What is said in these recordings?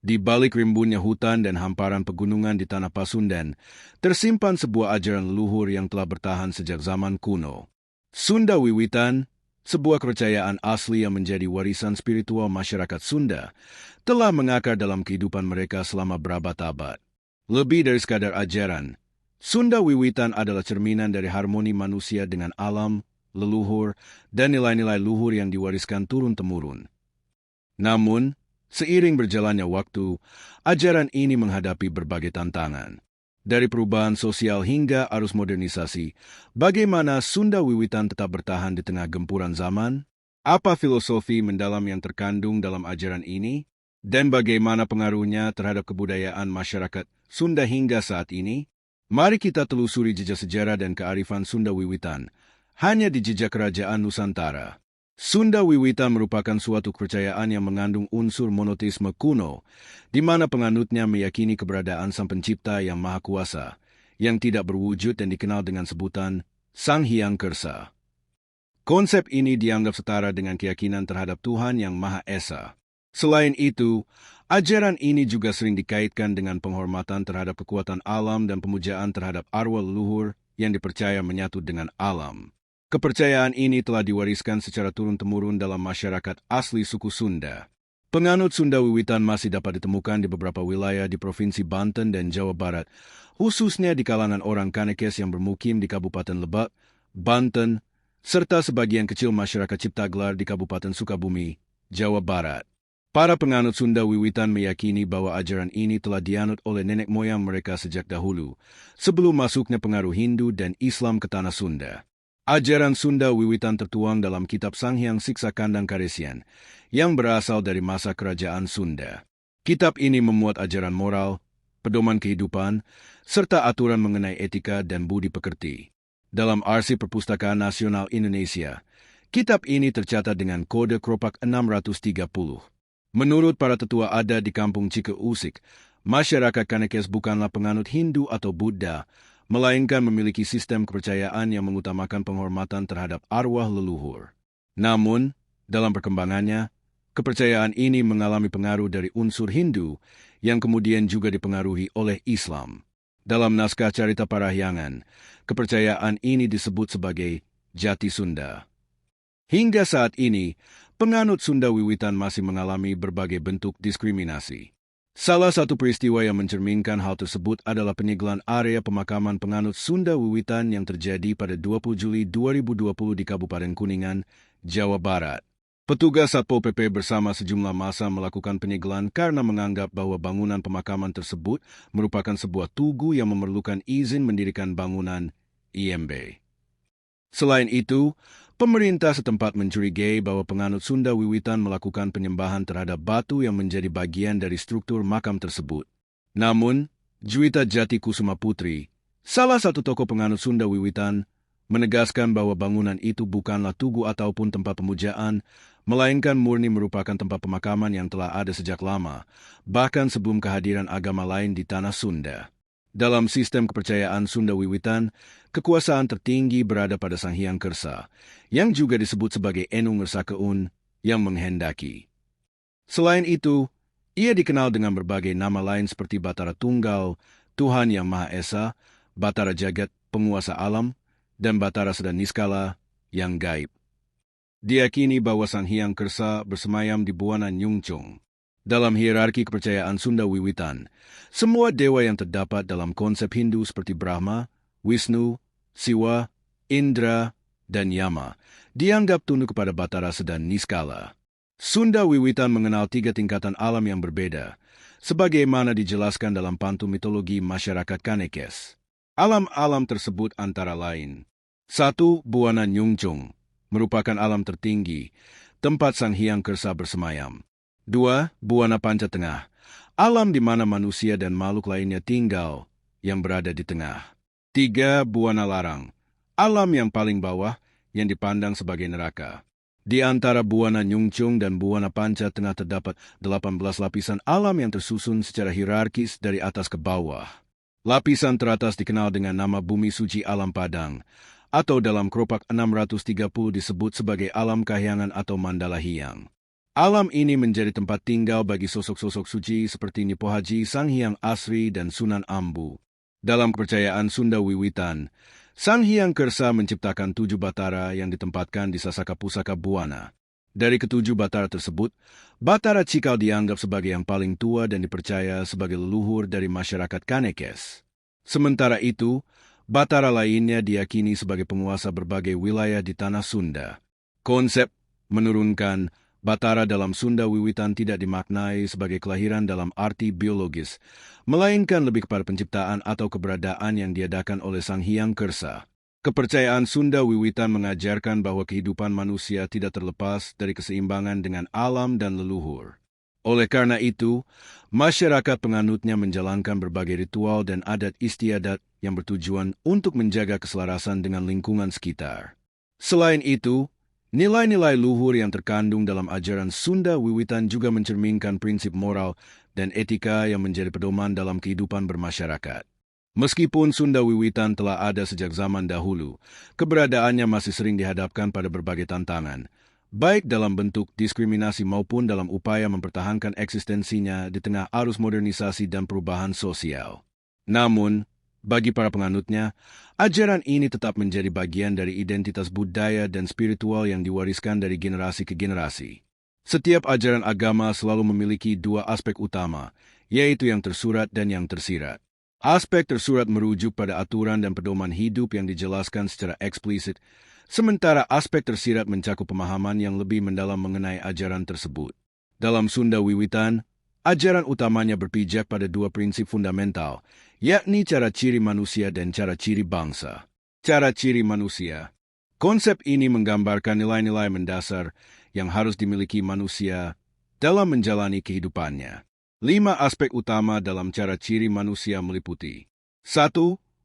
Di balik rimbunnya hutan dan hamparan pegunungan di tanah Pasundan, tersimpan sebuah ajaran leluhur yang telah bertahan sejak zaman kuno. Sunda Wiwitan, sebuah kepercayaan asli yang menjadi warisan spiritual masyarakat Sunda, telah mengakar dalam kehidupan mereka selama berabad-abad. Lebih dari sekadar ajaran, Sunda Wiwitan adalah cerminan dari harmoni manusia dengan alam, leluhur, dan nilai-nilai luhur yang diwariskan turun-temurun. Namun, seiring berjalannya waktu, ajaran ini menghadapi berbagai tantangan. Dari perubahan sosial hingga arus modernisasi, bagaimana Sunda Wiwitan tetap bertahan di tengah gempuran zaman? Apa filosofi mendalam yang terkandung dalam ajaran ini? Dan bagaimana pengaruhnya terhadap kebudayaan masyarakat Sunda hingga saat ini? Mari kita telusuri jejak sejarah dan kearifan Sunda Wiwitan, hanya di jejak kerajaan Nusantara. Sunda Wiwitan merupakan suatu kepercayaan yang mengandung unsur monoteisme kuno, di mana penganutnya meyakini keberadaan Sang Pencipta yang Maha Kuasa, yang tidak berwujud dan dikenal dengan sebutan Sang Hyang Kersa. Konsep ini dianggap setara dengan keyakinan terhadap Tuhan yang Maha Esa. Selain itu, ajaran ini juga sering dikaitkan dengan penghormatan terhadap kekuatan alam dan pemujaan terhadap arwah leluhur yang dipercaya menyatu dengan alam. Kepercayaan ini telah diwariskan secara turun-temurun dalam masyarakat asli suku Sunda. Penganut Sunda Wiwitan masih dapat ditemukan di beberapa wilayah di Provinsi Banten dan Jawa Barat, khususnya di kalangan orang Kanekes yang bermukim di Kabupaten Lebak, Banten, serta sebagian kecil masyarakat Ciptaglar di Kabupaten Sukabumi, Jawa Barat. Para penganut Sunda Wiwitan meyakini bahwa ajaran ini telah dianut oleh nenek moyang mereka sejak dahulu, sebelum masuknya pengaruh Hindu dan Islam ke tanah Sunda. Ajaran Sunda Wiwitan tertuang dalam kitab Sang Hyang Siksa Kandang Karesian, yang berasal dari masa kerajaan Sunda. Kitab ini memuat ajaran moral, pedoman kehidupan, serta aturan mengenai etika dan budi pekerti. Dalam Arsip Perpustakaan Nasional Indonesia, kitab ini tercatat dengan kode Kropak 630. Menurut para tetua adat di kampung Cikeusik, masyarakat Kanekes bukanlah penganut Hindu atau Buddha, melainkan memiliki sistem kepercayaan yang mengutamakan penghormatan terhadap arwah leluhur. Namun, dalam perkembangannya, kepercayaan ini mengalami pengaruh dari unsur Hindu yang kemudian juga dipengaruhi oleh Islam. Dalam naskah Carita Parahyangan, kepercayaan ini disebut sebagai Jati Sunda. Hingga saat ini, penganut Sunda Wiwitan masih mengalami berbagai bentuk diskriminasi. Salah satu peristiwa yang mencerminkan hal tersebut adalah penyegelan area pemakaman penganut Sunda Wiwitan yang terjadi pada 20 Juli 2020 di Kabupaten Kuningan, Jawa Barat. Petugas Satpol PP bersama sejumlah massa melakukan penyegelan karena menganggap bahwa bangunan pemakaman tersebut merupakan sebuah tugu yang memerlukan izin mendirikan bangunan IMB. Selain itu, pemerintah setempat mencurigai bahwa penganut Sunda Wiwitan melakukan penyembahan terhadap batu yang menjadi bagian dari struktur makam tersebut. Namun, Juwita Jati Kusuma Putri, salah satu tokoh penganut Sunda Wiwitan, menegaskan bahwa bangunan itu bukanlah tugu ataupun tempat pemujaan, melainkan murni merupakan tempat pemakaman yang telah ada sejak lama, bahkan sebelum kehadiran agama lain di tanah Sunda. Dalam sistem kepercayaan Sunda Wiwitan, kekuasaan tertinggi berada pada Sang Hyang Kersa, yang juga disebut sebagai Enung Ngersakeun, yang menghendaki. Selain itu, ia dikenal dengan berbagai nama lain seperti Batara Tunggal, Tuhan Yang Maha Esa, Batara Jagat, Penguasa Alam, dan Batara Seda Niskala, yang gaib. Diyakini bahwa Sang Hyang Kersa bersemayam di Buana Nyungcung. Dalam hierarki kepercayaan Sunda Wiwitan, semua dewa yang terdapat dalam konsep Hindu seperti Brahma, Wisnu, Siwa, Indra, dan Yama dianggap tunduk kepada Batara Seda Niskala. Sunda Wiwitan mengenal 3 tingkatan alam yang berbeda, sebagaimana dijelaskan dalam pantun mitologi masyarakat Kanekes. Alam-alam tersebut antara lain: 1. Buana Nyungcung, merupakan alam tertinggi, tempat Sang Hyang Kersa bersemayam. 2. Buana Panca Tengah, alam di mana manusia dan makhluk lainnya tinggal, yang berada di tengah. 3. Buana Larang, alam yang paling bawah, yang dipandang sebagai neraka. Di antara Buana Nyungcung dan Buana Panca Tengah terdapat 18 lapisan alam yang tersusun secara hierarkis dari atas ke bawah. Lapisan teratas dikenal dengan nama Bumi Suci Alam Padang, atau dalam Kropak 630 disebut sebagai Alam Kahyangan atau Mandala Hyang. Alam ini menjadi tempat tinggal bagi sosok-sosok suci seperti Nipohaji, Sang Hyang Asri, dan Sunan Ambu. Dalam kepercayaan Sunda Wiwitan, Sang Hyang Kersa menciptakan 7 batara yang ditempatkan di Sasaka Pusaka Buana. Dari ketujuh batara tersebut, Batara Cikal dianggap sebagai yang paling tua dan dipercaya sebagai leluhur dari masyarakat Kanekes. Sementara itu, batara lainnya diyakini sebagai penguasa berbagai wilayah di tanah Sunda. Konsep menurunkan batara dalam Sunda Wiwitan tidak dimaknai sebagai kelahiran dalam arti biologis, melainkan lebih kepada penciptaan atau keberadaan yang diadakan oleh Sang Hyang Kersa. Kepercayaan Sunda Wiwitan mengajarkan bahwa kehidupan manusia tidak terlepas dari keseimbangan dengan alam dan leluhur. Oleh karena itu, masyarakat penganutnya menjalankan berbagai ritual dan adat istiadat yang bertujuan untuk menjaga keselarasan dengan lingkungan sekitar. Selain itu, nilai-nilai luhur yang terkandung dalam ajaran Sunda Wiwitan juga mencerminkan prinsip moral dan etika yang menjadi pedoman dalam kehidupan bermasyarakat. Meskipun Sunda Wiwitan telah ada sejak zaman dahulu, keberadaannya masih sering dihadapkan pada berbagai tantangan, baik dalam bentuk diskriminasi maupun dalam upaya mempertahankan eksistensinya di tengah arus modernisasi dan perubahan sosial. Namun, bagi para penganutnya, ajaran ini tetap menjadi bagian dari identitas budaya dan spiritual yang diwariskan dari generasi ke generasi. Setiap ajaran agama selalu memiliki dua aspek utama, yaitu yang tersurat dan yang tersirat. Aspek tersurat merujuk pada aturan dan pedoman hidup yang dijelaskan secara eksplisit, sementara aspek tersirat mencakup pemahaman yang lebih mendalam mengenai ajaran tersebut. Dalam Sunda Wiwitan, ajaran utamanya berpijak pada dua prinsip fundamental, yakni cara ciri manusia dan cara ciri bangsa. Cara ciri manusia. Konsep ini menggambarkan nilai-nilai mendasar yang harus dimiliki manusia dalam menjalani kehidupannya. 5 aspek utama dalam cara ciri manusia meliputi 1.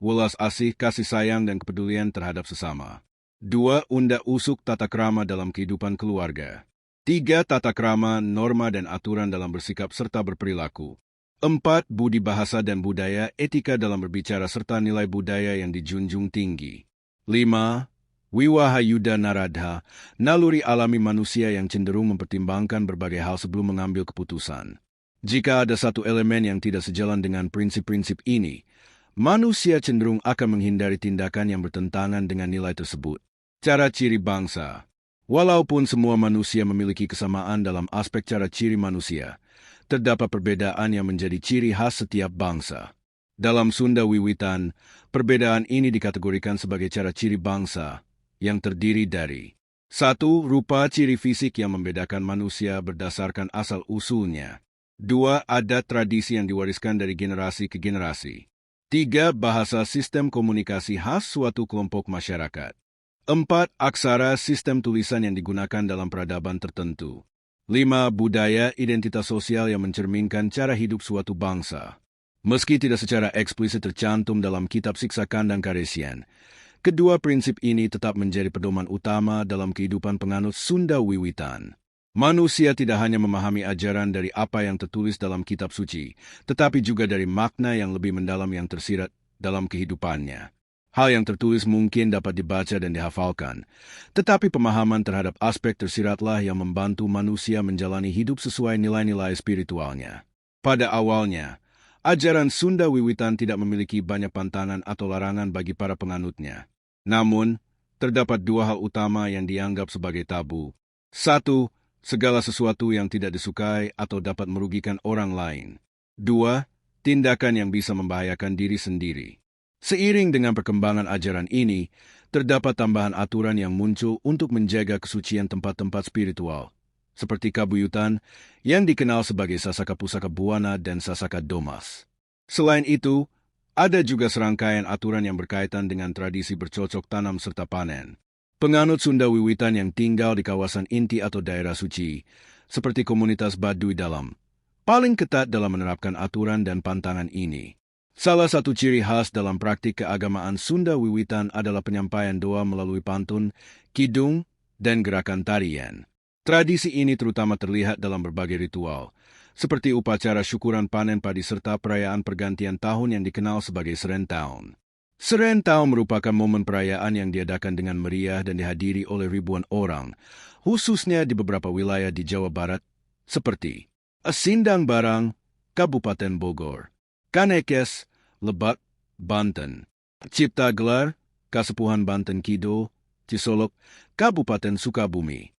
Welas asih, kasih sayang dan kepedulian terhadap sesama. 2. Unda usuk tata krama dalam kehidupan keluarga. 3. Tata krama, norma dan aturan dalam bersikap serta berperilaku. 4. Budi bahasa dan budaya, etika dalam berbicara serta nilai budaya yang dijunjung tinggi. 5. Wiwaha Yuda Naradha, naluri alami manusia yang cenderung mempertimbangkan berbagai hal sebelum mengambil keputusan. Jika ada satu elemen yang tidak sejalan dengan prinsip-prinsip ini, manusia cenderung akan menghindari tindakan yang bertentangan dengan nilai tersebut. Cara ciri bangsa. Walaupun semua manusia memiliki kesamaan dalam aspek cara ciri manusia, terdapat perbedaan yang menjadi ciri khas setiap bangsa. Dalam Sunda Wiwitan, perbedaan ini dikategorikan sebagai cara ciri bangsa yang terdiri dari 1. Rupa ciri fisik yang membedakan manusia berdasarkan asal-usulnya. 2. Adat tradisi yang diwariskan dari generasi ke generasi. 3. Bahasa sistem komunikasi khas suatu kelompok masyarakat. 4. Aksara sistem tulisan yang digunakan dalam peradaban tertentu. 5. Budaya identitas sosial yang mencerminkan cara hidup suatu bangsa. Meski tidak secara eksplisit tercantum dalam kitab Siksa Kandang Karesian, kedua prinsip ini tetap menjadi pedoman utama dalam kehidupan penganut Sunda Wiwitan. Manusia tidak hanya memahami ajaran dari apa yang tertulis dalam kitab suci, tetapi juga dari makna yang lebih mendalam yang tersirat dalam kehidupannya. Hal yang tertulis mungkin dapat dibaca dan dihafalkan, tetapi pemahaman terhadap aspek tersiratlah yang membantu manusia menjalani hidup sesuai nilai-nilai spiritualnya. Pada awalnya, ajaran Sunda Wiwitan tidak memiliki banyak pantangan atau larangan bagi para penganutnya. Namun, terdapat dua hal utama yang dianggap sebagai tabu. 1. Segala sesuatu yang tidak disukai atau dapat merugikan orang lain. 2. Tindakan yang bisa membahayakan diri sendiri. Seiring dengan perkembangan ajaran ini, terdapat tambahan aturan yang muncul untuk menjaga kesucian tempat-tempat spiritual, seperti Kabuyutan yang dikenal sebagai Sasaka Pusaka Buana dan Sasaka Domas. Selain itu, ada juga serangkaian aturan yang berkaitan dengan tradisi bercocok tanam serta panen. Penganut Sunda Wiwitan yang tinggal di kawasan inti atau daerah suci, seperti komunitas Baduy Dalam, paling ketat dalam menerapkan aturan dan pantangan ini. Salah satu ciri khas dalam praktik keagamaan Sunda Wiwitan adalah penyampaian doa melalui pantun, kidung, dan gerakan tarian. Tradisi ini terutama terlihat dalam berbagai ritual, seperti upacara syukuran panen padi serta perayaan pergantian tahun yang dikenal sebagai Serentahun. Seren Tahun merupakan momen perayaan yang diadakan dengan meriah dan dihadiri oleh ribuan orang, khususnya di beberapa wilayah di Jawa Barat, seperti Sindang Barang, Kabupaten Bogor, Kanekes, Lebak, Banten, Cipta Gelar, Kasepuhan Banten Kidul, Cisolok, Kabupaten Sukabumi,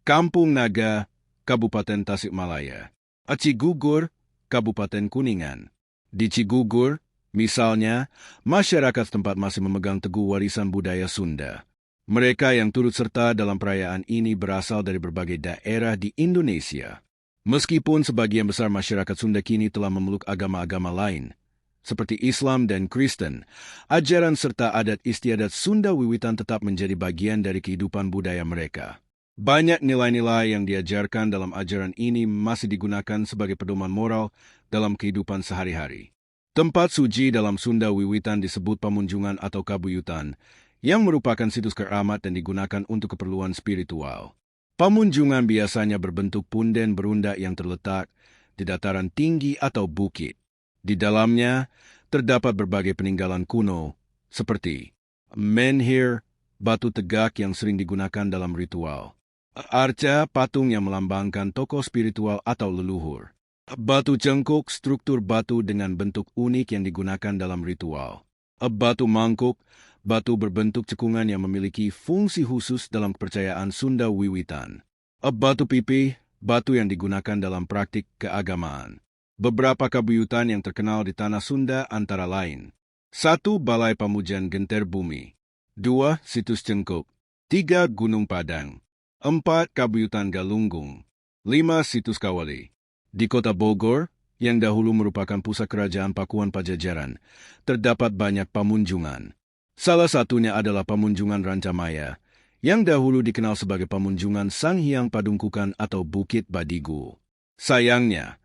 Kampung Naga, Kabupaten Tasikmalaya, Cigugur, Kabupaten Kuningan. Di Cigugur, misalnya, masyarakat setempat masih memegang teguh warisan budaya Sunda. Mereka yang turut serta dalam perayaan ini berasal dari berbagai daerah di Indonesia. Meskipun sebagian besar masyarakat Sunda kini telah memeluk agama-agama lain, seperti Islam dan Kristen, ajaran serta adat istiadat Sunda wiwitan tetap menjadi bagian dari kehidupan budaya mereka. Banyak nilai-nilai yang diajarkan dalam ajaran ini masih digunakan sebagai pedoman moral dalam kehidupan sehari-hari. Tempat suci dalam Sunda wiwitan disebut pamunjungan atau kabuyutan, yang merupakan situs keramat dan digunakan untuk keperluan spiritual. Pamunjungan biasanya berbentuk punden berundak yang terletak di dataran tinggi atau bukit. Di dalamnya terdapat berbagai peninggalan kuno, seperti menhir, batu tegak yang sering digunakan dalam ritual. Arca, patung yang melambangkan tokoh spiritual atau leluhur. Batu cengkuk, struktur batu dengan bentuk unik yang digunakan dalam ritual. Batu mangkuk, batu berbentuk cekungan yang memiliki fungsi khusus dalam kepercayaan Sunda wiwitan. Batu pipih, batu yang digunakan dalam praktik keagamaan. Beberapa kabuyutan yang terkenal di tanah Sunda antara lain. 1. Balai Pamujan Genter Bumi. 2. Situs Cengkuk. 3. Gunung Padang. 4. Kabuyutan Galunggung. 5. Situs Kawali. Di kota Bogor, yang dahulu merupakan pusat kerajaan Pakuan Pajajaran, terdapat banyak pamunjungan. Salah satunya adalah Pamunjungan Rancamaya, yang dahulu dikenal sebagai Pamunjungan Sang Hyang Padungkukan atau Bukit Badigu. Sayangnya,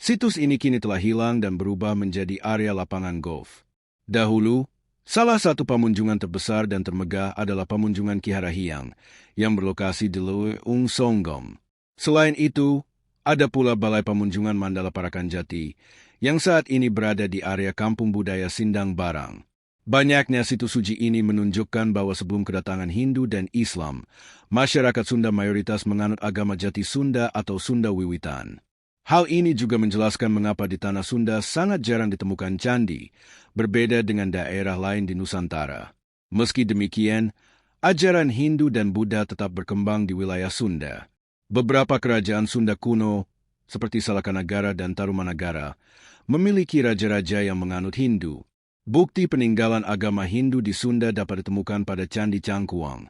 situs ini kini telah hilang dan berubah menjadi area lapangan golf. Dahulu, salah satu pamunjungan terbesar dan termegah adalah Pamunjungan Ki Harahiang, yang berlokasi di Leung Songgom. Selain itu, ada pula Balai Pamunjungan Mandala Parakan Jati, yang saat ini berada di area Kampung Budaya Sindang Barang. Banyaknya situs suci ini menunjukkan bahwa sebelum kedatangan Hindu dan Islam, masyarakat Sunda mayoritas menganut agama Jati Sunda atau Sunda wiwitan. Hal ini juga menjelaskan mengapa di tanah Sunda sangat jarang ditemukan candi, berbeda dengan daerah lain di Nusantara. Meski demikian, ajaran Hindu dan Buddha tetap berkembang di wilayah Sunda. Beberapa kerajaan Sunda kuno, seperti Salakanagara dan Tarumanagara, memiliki raja-raja yang menganut Hindu. Bukti peninggalan agama Hindu di Sunda dapat ditemukan pada Candi Cangkuang,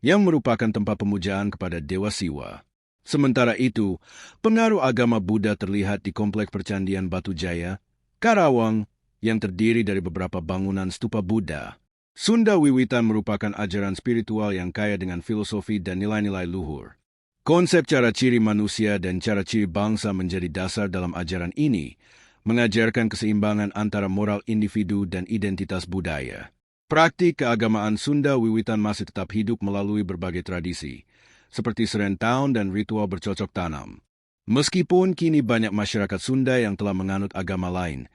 yang merupakan tempat pemujaan kepada Dewa Siwa. Sementara itu, pengaruh agama Buddha terlihat di Kompleks Percandian Batu Jaya, Karawang, yang terdiri dari beberapa bangunan stupa Buddha. Sunda wiwitan merupakan ajaran spiritual yang kaya dengan filosofi dan nilai-nilai luhur. Konsep cara ciri manusia dan cara ciri bangsa menjadi dasar dalam ajaran ini, mengajarkan keseimbangan antara moral individu dan identitas budaya. Praktik keagamaan Sunda wiwitan masih tetap hidup melalui berbagai tradisi, seperti Seren Tahun dan ritual bercocok tanam. Meskipun kini banyak masyarakat Sunda yang telah menganut agama lain,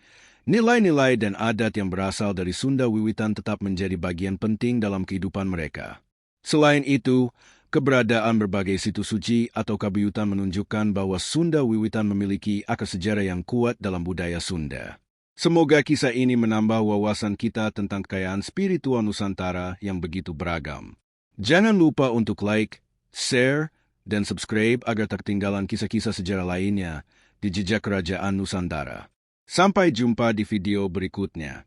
nilai-nilai dan adat yang berasal dari Sunda wiwitan tetap menjadi bagian penting dalam kehidupan mereka. Selain itu, keberadaan berbagai situs suci atau kabuyutan menunjukkan bahwa Sunda wiwitan memiliki akar sejarah yang kuat dalam budaya Sunda. Semoga kisah ini menambah wawasan kita tentang kekayaan spiritual Nusantara yang begitu beragam. Jangan lupa untuk like, share, dan subscribe agar tak ketinggalan kisah-kisah sejarah lainnya di jejak kerajaan Nusantara. Sampai jumpa di video berikutnya.